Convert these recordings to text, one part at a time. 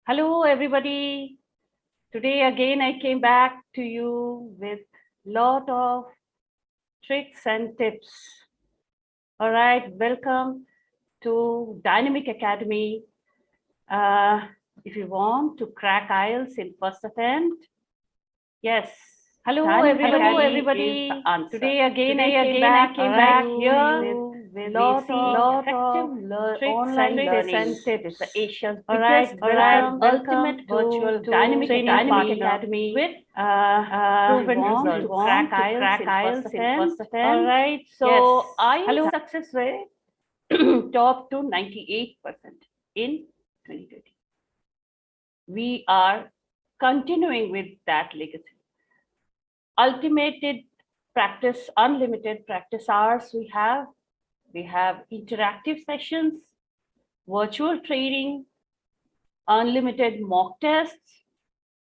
Hello, everybody. Today again, I came back to you with lot of tricks and tips. All right, welcome to Dynamic Academy. If you want to crack IELTS in first attempt, yes. Hello, everybody. Today again, I came back here with lot of online learning tips. The Asia's biggest ultimate virtual dynamic academy with proven results to crack IELTS in first attempt. All right, so IELTS success rate top to 98% in 2020. We are continuing with that legacy. Ultimated practice, unlimited practice hours we have interactive sessions, virtual training, unlimited mock tests,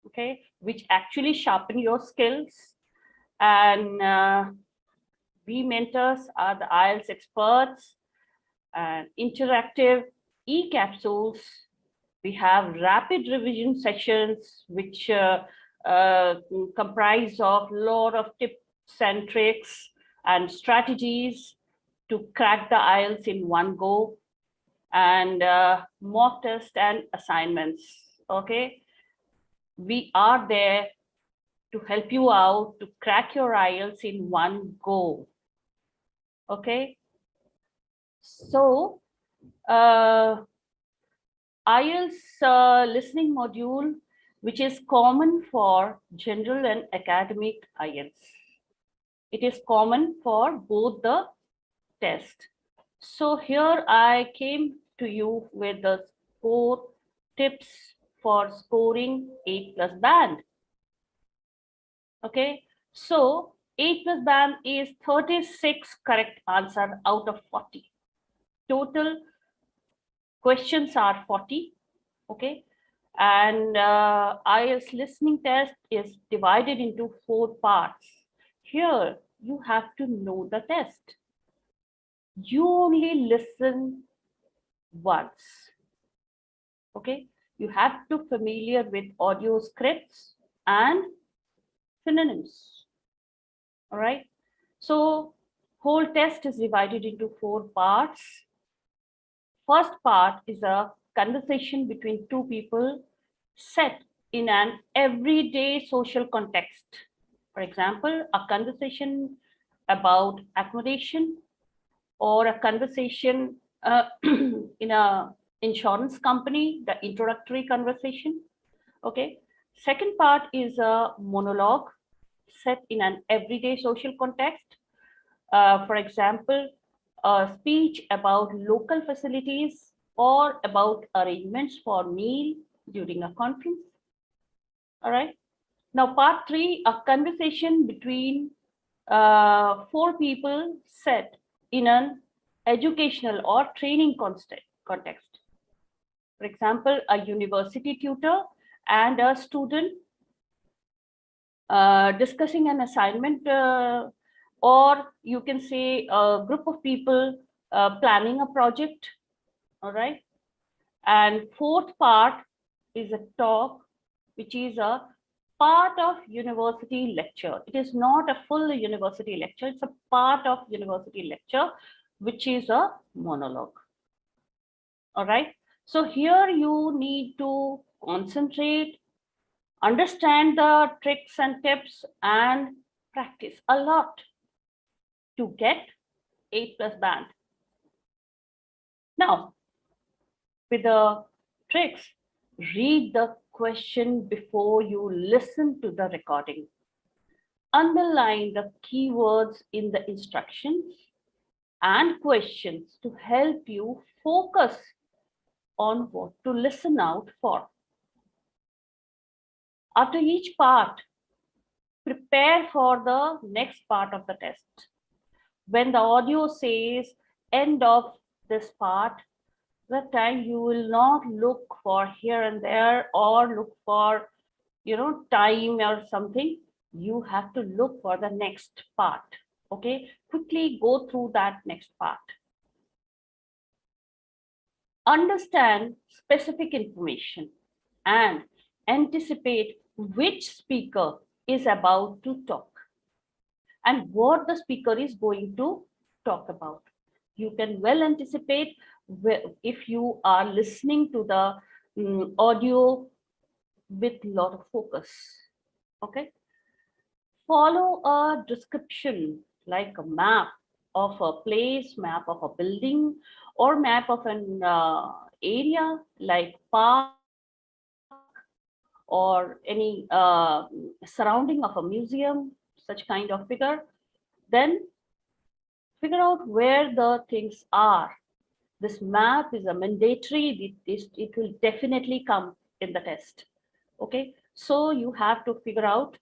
okay, which actually sharpen your skills. And we mentors are the IELTS experts, and interactive e-capsules. We have rapid revision sessions, which comprise of a lot of tips and tricks and strategies to crack the IELTS in one go, and mock test and assignments. Okay, we are there to help you out to crack your IELTS in one go. Okay, so IELTS listening module, which is common for general and academic IELTS. It is common for both the tests. So here I came to you with the 4 tips for scoring 8+ band. Okay, so 8+ band is 36 correct answer out of 40. Total questions are 40. Okay. And IELTS listening test is divided into 4 parts. Here, you have to know the test. You only listen once. Okay, you have to familiar with audio scripts and synonyms. All right. So, whole test is divided into 4 parts. First part is a conversation between 2 people set in an everyday social context. For example, a conversation about accommodation, or a conversation in a insurance company, the introductory conversation. Okay. Second part is a monologue set in an everyday social context. For example, a speech about local facilities or about arrangements for meal during a conference. All right. Now, part 3, a conversation between 4 people set in an educational or training context. For example, a university tutor and a student discussing an assignment, or you can say a group of people planning a project. All right. And 4th part is a talk, which is a part of university lecture. It is not a full university lecture. It's a part of university lecture, which is a monologue. All right. So here you need to concentrate, understand the tricks and tips, and practice a lot to get 8+ band. Now, with the tricks, read the question before you listen to the recording. Underline the keywords in the instructions and questions to help you focus on what to listen out for. After each part, prepare for the next part of the test. When the audio says end of this part, that time you will not look for here and there or look for, time or something. You have to look for the next part. Okay, quickly go through that next part. Understand specific information. and anticipate which speaker is about to talk and what the speaker is going to talk about. You can well anticipate if you are listening to the audio with a lot of focus. Okay. Follow a description like a map of a place, map of a building, or map of an area like park or any surrounding of a museum, such kind of figure. Then figure out where the things are. This map is a mandatory, it will definitely come in the test. Okay, so you have to figure out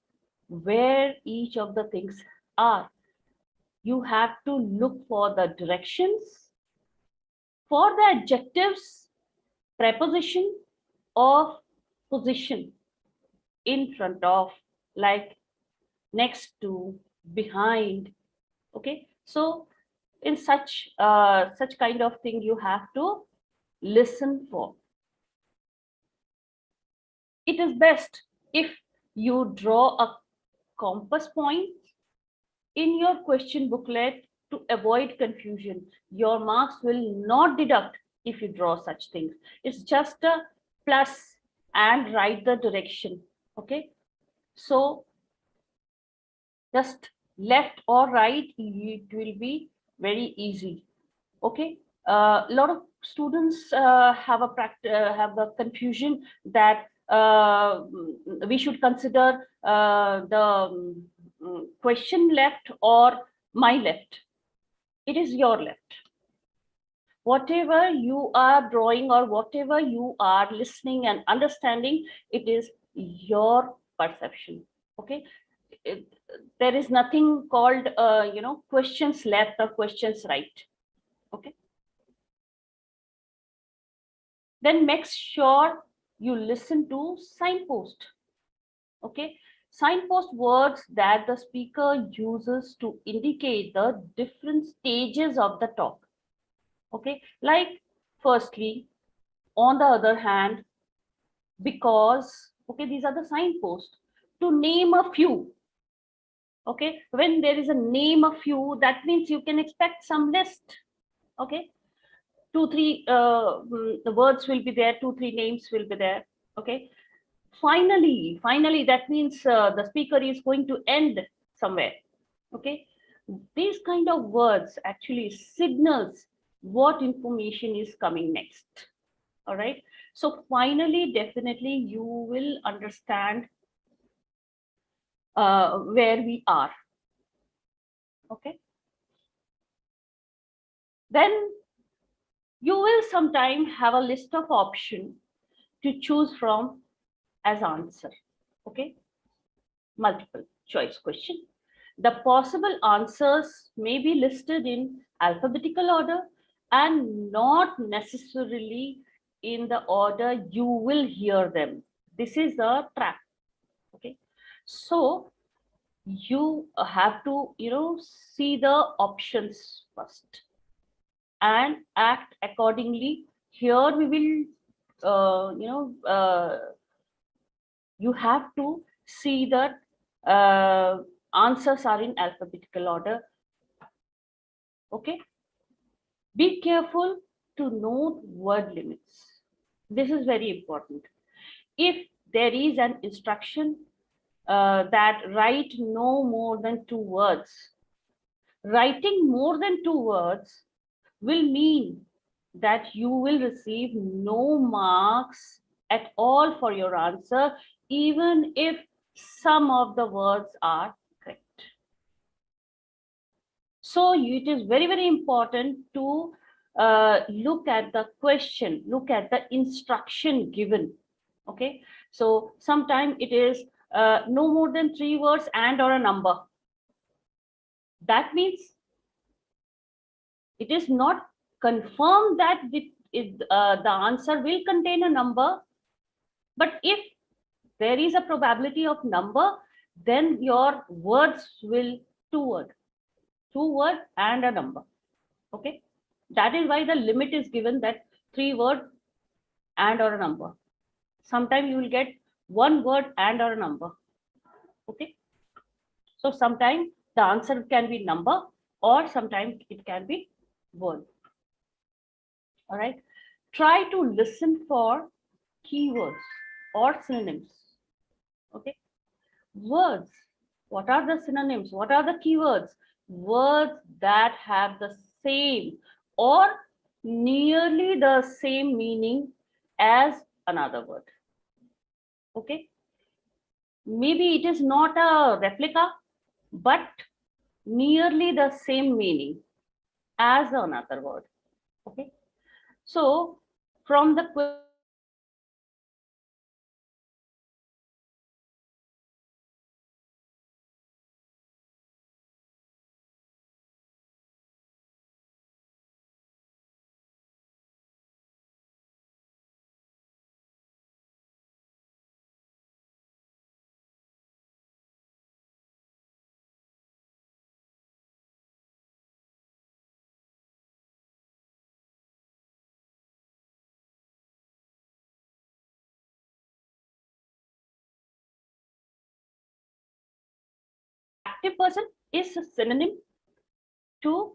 where each of the things are. You have to look for the directions, for the adjectives, preposition of position in front of, like next to, behind. Okay, so in such kind of thing you have to listen for. It is best if you draw a compass point in your question booklet to avoid confusion. Your marks will not deduct if you draw such things. It's just a plus and write the direction. Okay, so just left or right, it will be very easy. Okay, a lot of students have a confusion that we should consider the question left or my left. It is your left. Whatever you are drawing or whatever you are listening and understanding, it is your perception. Okay, there is nothing called questions left or questions right. Okay, then make sure you listen to signpost. Okay, signpost words that the speaker uses to indicate the different stages of the talk. Okay, like firstly, on the other hand, because. Okay, these are the signposts. To name a few. Okay, when there is a name a few, that means you can expect some list. Okay, 2-3 words will be there, 2-3 names will be there. Okay, finally, that means the speaker is going to end somewhere. Okay, these kind of words actually signals what information is coming next. All right, so finally, definitely you will understand where we are. Okay, then you will sometime have a list of options to choose from as answer. Okay, multiple choice question. The possible answers may be listed in alphabetical order and not necessarily in the order you will hear them. This is a trap. Okay, so you have to see the options first and act accordingly. Here we will you have to see that answers are in alphabetical order. Okay, be careful to note word limits. This is very important. If there is an instruction that write no more than 2 words, writing more than 2 words will mean that you will receive no marks at all for your answer, even if some of the words are correct. So it is very, very important to look at the question, look at the instruction given. Okay, so sometimes it is no more than 3 words and or a number. That means it is not confirmed that the answer will contain a number, but if there is a probability of number, then your words will 2 word and a number. Okay, that is why the limit is given, that 3 word and or a number. Sometimes you will get one word and or a number. Okay. So sometimes the answer can be number or sometimes it can be word. All right. Try to listen for keywords or synonyms. Okay. Words. What are the synonyms? What are the keywords? Words that have the same or nearly the same meaning as another word. Okay. Maybe it is not a replica, but nearly the same meaning as another word. Okay. So from the active person is a synonym to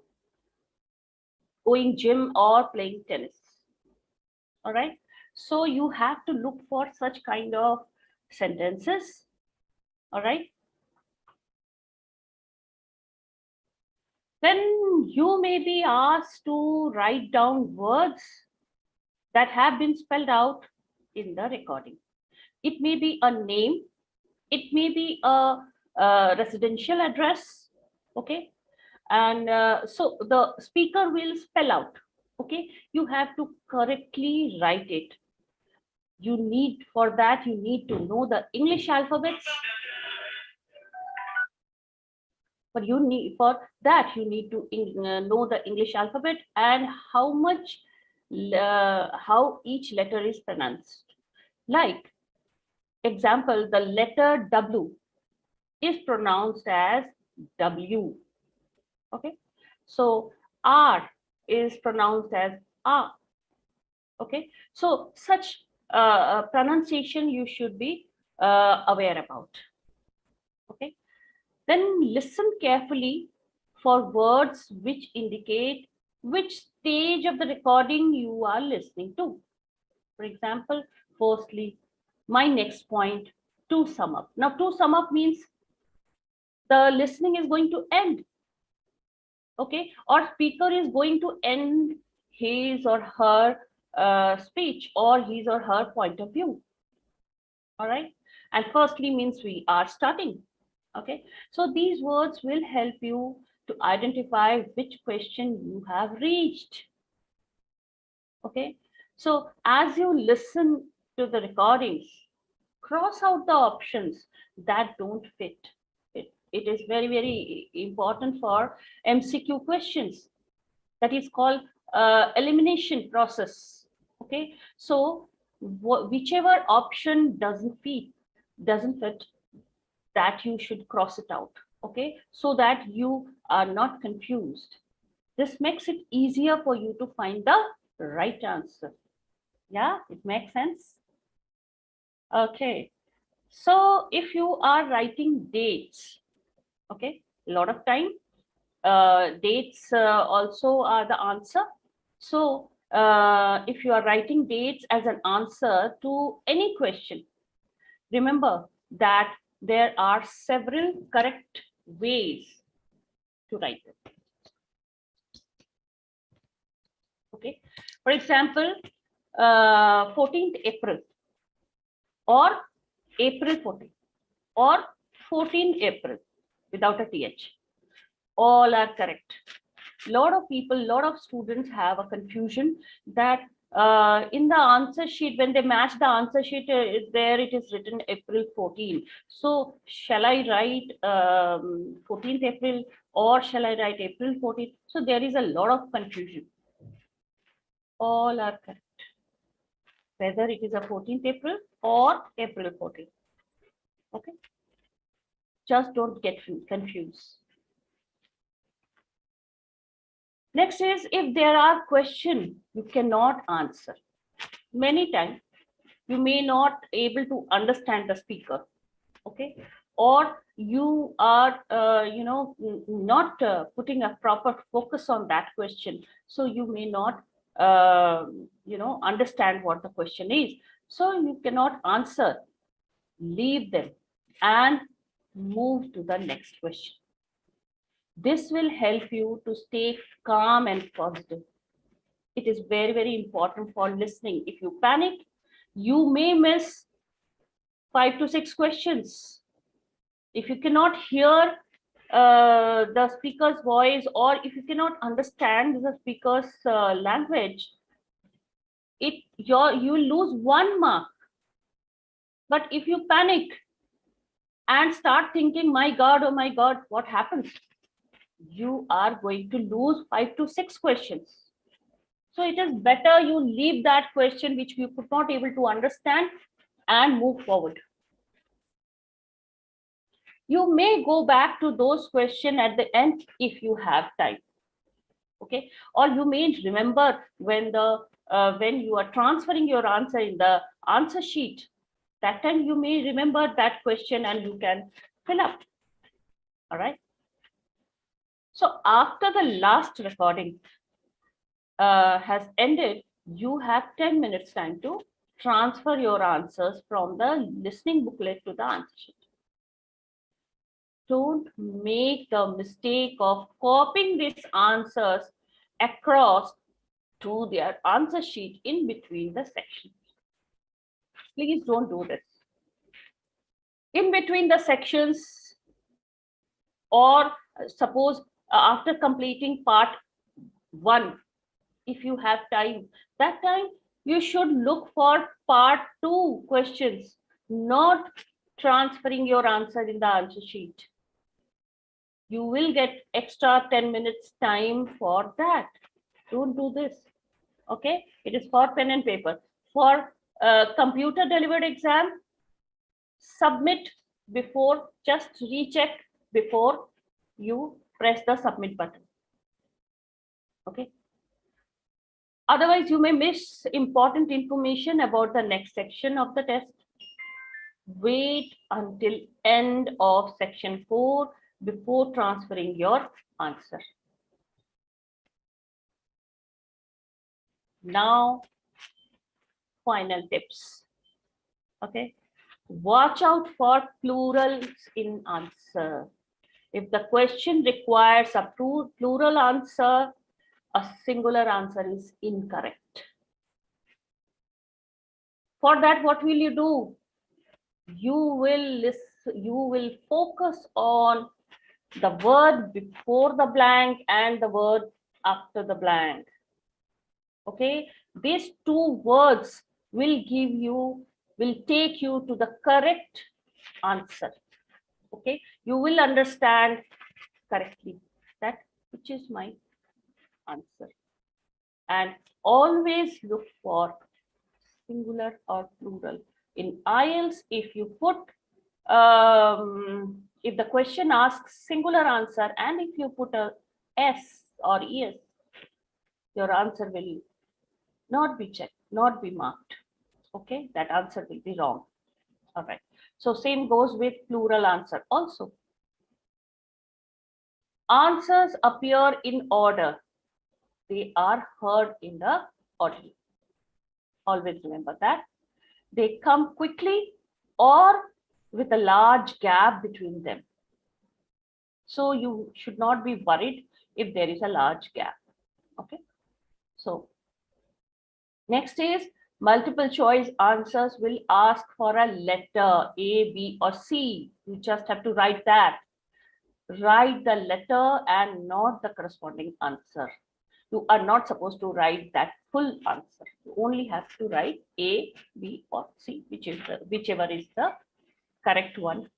going gym or playing tennis. All right. So you have to look for such kind of sentences. All right. Then you may be asked to write down words that have been spelled out in the recording. It may be a name. It may be a residential address. Okay. And so the speaker will spell out. Okay. You have to correctly write it. You need, for that, you need to know the English alphabets. But you need, for that, you need to know the English alphabet and how much, how each letter is pronounced. Like, example, the letter W is pronounced as W. Okay. So R is pronounced as R. Okay. So such pronunciation you should be aware about. Okay. Then listen carefully for words which indicate which stage of the recording you are listening to. For example, firstly, my next point, to sum up. Now, to sum up means the listening is going to end. Okay, or speaker is going to end his or her speech or his or her point of view. All right, and firstly means we are starting. Okay, so these words will help you to identify which question you have reached. Okay, so as you listen to the recordings, cross out the options that don't fit. It is very, very important for MCQ questions. That is called elimination process. Okay, so whichever option doesn't fit, that you should cross it out. Okay, so that you are not confused. This makes it easier for you to find the right answer. Yeah, it makes sense. Okay, so if you are writing dates, okay, a lot of time dates also are the answer. So if you are writing dates as an answer to any question, remember that there are several correct ways to write it. Okay, for example, 14th April or April 14th or 14th April without a th. All are correct. Lot of people, lot of students have a confusion that in the answer sheet, when they match the answer sheet, there it is written April 14. So shall I write 14th April or shall I write April 14th? So there is a lot of confusion. All are correct, whether it is a 14th April or April 14th. Okay, just don't get confused. Next is, if there are questions you cannot answer. Many times you may not able to understand the speaker, okay, or you are not putting a proper focus on that question, so you may not understand what the question is, so you cannot answer. Leave them and move to the next question. This will help you to stay calm and positive. It is very, very important for listening. If you panic, you may miss 5 to 6 questions. If you cannot hear the speaker's voice, or if you cannot understand the speaker's language, you lose 1 mark. But if you panic and start thinking, my God, oh my God, what happens? You are going to lose 5 to 6 questions. So it is better you leave that question which you could not able to understand and move forward. You may go back to those questions at the end if you have time, okay? Or you may remember when you are transferring your answer in the answer sheet, that time you may remember that question and you can fill up, all right? So after the last recording has ended, you have 10 minutes time to transfer your answers from the listening booklet to the answer sheet. Don't make the mistake of copying these answers across to their answer sheet in between the sections. Please don't do this. In between the sections, or suppose after completing part 1, if you have time, that time you should look for part 2 questions, not transferring your answer in the answer sheet. You will get extra 10 minutes time for that. Don't do this, okay? It is for pen and paper. For computer delivered exam, submit before, just recheck before you press the submit button, okay? Otherwise, you may miss important information about the next section of the test. Wait until end of section 4 before transferring your answer. Now, final tips, okay? Watch out for plurals in answer. If the question requires a plural answer, a singular answer is incorrect. For that, what will you do? You will focus on the word before the blank and the word after the blank. Okay, these 2 words will take you to the correct answer. Okay, you will understand correctly that which is my answer. And always look for singular or plural. In IELTS, if you put if the question asks singular answer, and if you put a S or ES, your answer will not be checked, not be marked. Okay, that answer will be wrong. All right. So same goes with plural answer also. Answers appear in order. They are heard in the audio. Always remember that. They come quickly or with a large gap between them. So you should not be worried if there is a large gap. Okay. So next is multiple choice answers will ask for a letter A, B, or C. You just have to write that. Write the letter and not the corresponding answer. You are not supposed to write that full answer. You only have to write A, B, or C, whichever is the correct one.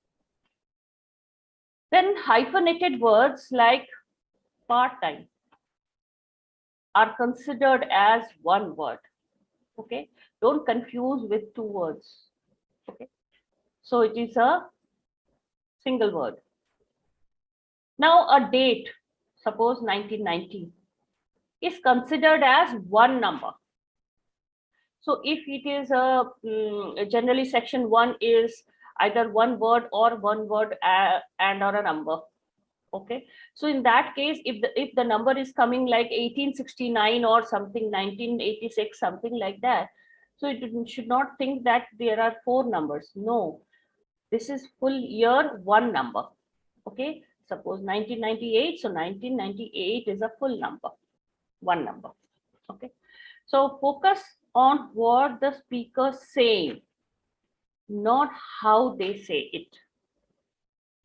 Then hyphenated words like part-time are considered as one word. Okay, don't confuse with 2 words. Okay, so it is a single word. Now a date, suppose 1990, is considered as one number. So if it is a generally section 1 is either one word or one word and or a number. Okay, so in that case, if the number is coming like 1869 or something, 1986, something like that, so it should not think that there are 4 numbers. No, this is full year one number. Okay, suppose 1998, so 1998 is a full number, one number. Okay, so focus on what the speaker say, not how they say it.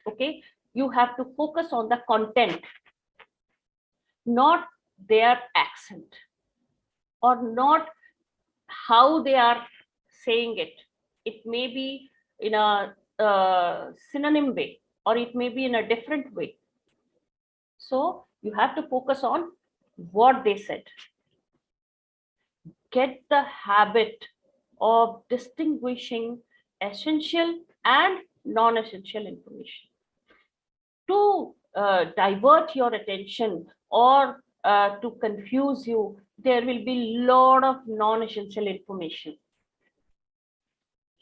Okay, you have to focus on the content, not their accent or not how they are saying it. It may be in a synonym way or it may be in a different way. So you have to focus on what they said. Get the habit of distinguishing essential and non-essential information. To divert your attention or to confuse you, there will be a lot of non-essential information.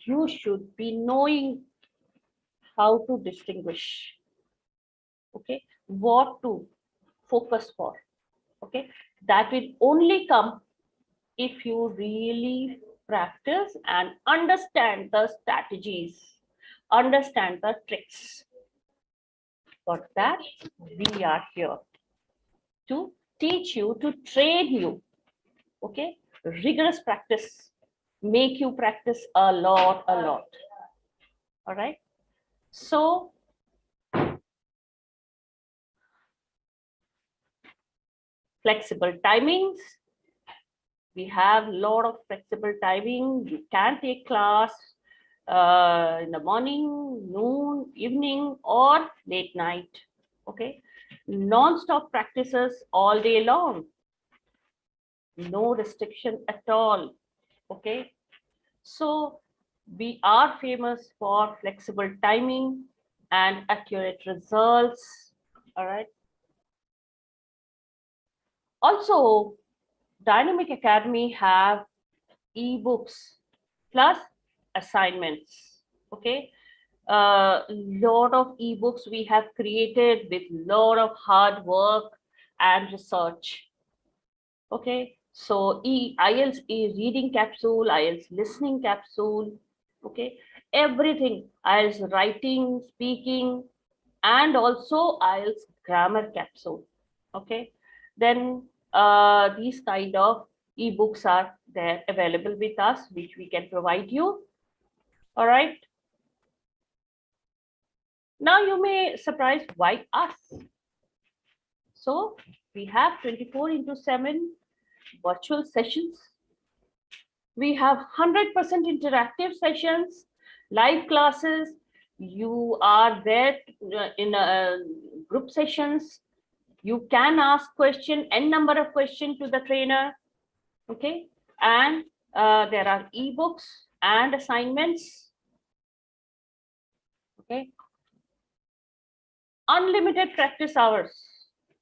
You should be knowing how to distinguish, okay, what to focus for. Okay, that will only come if you really practice and understand the strategies, understand the tricks. For that, we are here to teach you, to train you. Okay, rigorous practice, make you practice a lot. All right. So flexible timings. We have a lot of flexible timing. You can take class in the morning, noon, evening, or late night. Okay, non-stop practices all day long. No restriction at all. Okay, so we are famous for flexible timing and accurate results. All right. Also, Dynamic Academy have ebooks plus assignments. Okay, lot of ebooks we have created with lot of hard work and research. Okay, so IELTS reading capsule, IELTS listening capsule. Okay, everything, IELTS writing, speaking, and also IELTS grammar capsule. Okay, then these kind of ebooks are there available with us, which we can provide you. All right. Now you may surprise, why us? So we have 24/7 virtual sessions. We have 100% interactive sessions, live classes. You are there in group sessions. You can ask question, n number of questions to the trainer. Okay, and there are ebooks and assignments. Okay, unlimited practice hours.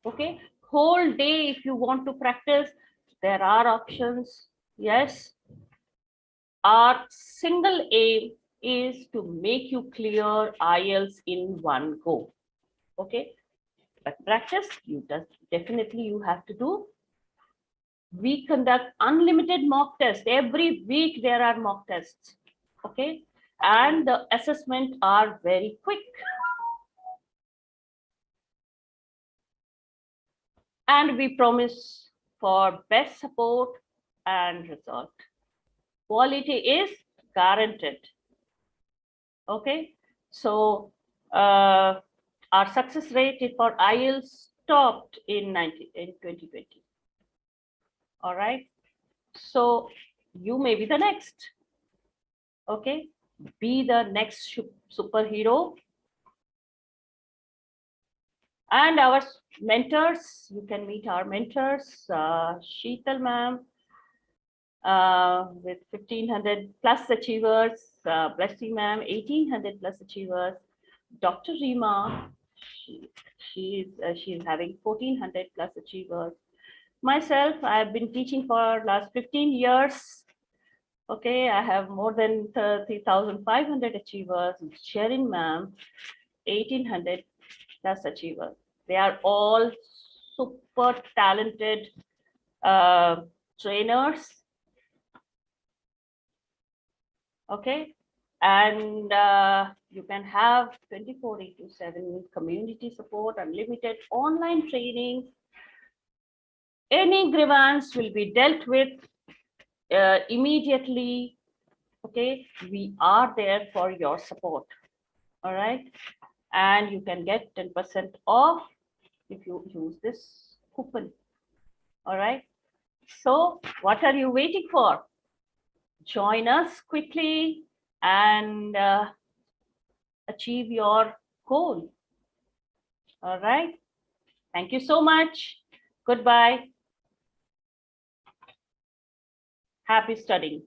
Okay, whole day if you want to practice, there are options. Yes, our single aim is to make you clear IELTS in one go. Okay, but practice you definitely you have to do. We conduct unlimited mock tests. Every week there are mock tests. Okay, and the assessment are very quick. And we promise for best support and result. Quality is guaranteed. Okay, so our success rate for IELTS topped in 2020. All right, so you may be the next. Okay, be the next superhero. And our mentors, you can meet our mentors, Sheetal ma'am, with 1500 plus achievers, Blessy ma'am, 1800 plus achievers, Dr. Rima, she's having 1400 plus achievers. Myself, I've been teaching for last 15 years. Okay, I have more than 30,500 achievers. Sherin ma'am, 1,800 plus achievers. They are all super talented trainers. Okay, and you can have 24/7 community support, unlimited online training. Any grievance will be dealt with immediately. Okay, we are there for your support. All right, and you can get 10% off if you use this coupon. All right, so what are you waiting for? Join us quickly and achieve your goal. All right, thank you so much. Goodbye. Happy studying.